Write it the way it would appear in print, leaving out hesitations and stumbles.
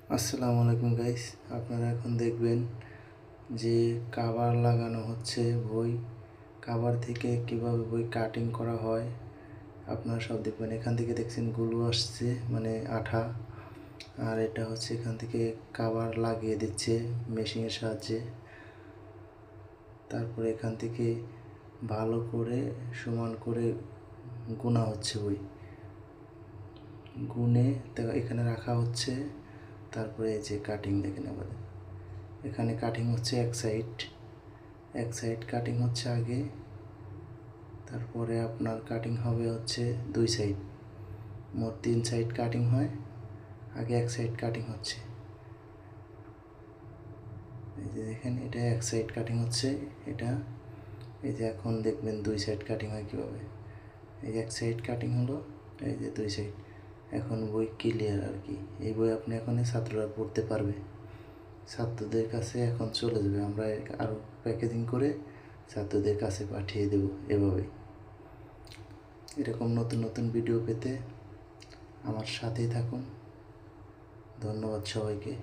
আসসালামু আলাইকুম গাইস, আপনারা এখন দেখবেন যে কভার লাগানো হচ্ছে বই। কভার থেকে কিভাবে বই কাটিং করা হয় আপনারা সব দেখবেন। এখান থেকে দেখছেন গ্লু আসছে, মানে আঠা, আর এটা হচ্ছে এখান থেকে কভার লাগিয়ে দিচ্ছে মেশিনের সাহায্যে। তারপরে এখান থেকে ভালো করে সমান করে গুনা হচ্ছে বই, গুনে এখানে রাখা হচ্ছে। তারপরে এই যে কাটিং দেখেন, আমাদের এখানে কাটিং হচ্ছে এক সাইড কাটিং হচ্ছে আগে, তারপরে আপনার কাটিং হবে হচ্ছে দুই সাইড, মোট 3 সাইড কাটিং হয়। আগে এক সাইড কাটিং হচ্ছে, এই যে দেখেন এটা এক সাইড কাটিং হচ্ছে। এটা এই যে এখন দেখবেন 2 সাইড কাটিং হয় কীভাবে। এই যে এক সাইড কাটিং হলো, এই যে 2 সাইড। এখন বই ক্লিয়ার আর কি। এই বই আপনি এখন ছাত্ররা পড়তে পারবে, ছাত্রদের কাছে এখন চলে যাবে। আমরা আরও প্যাকেজিং করে ছাত্রদের কাছে পাঠিয়ে দেব। এভাবেই এরকম নতুন নতুন ভিডিও পেতে আমার সাথেই থাকুন। ধন্যবাদ সবাইকে।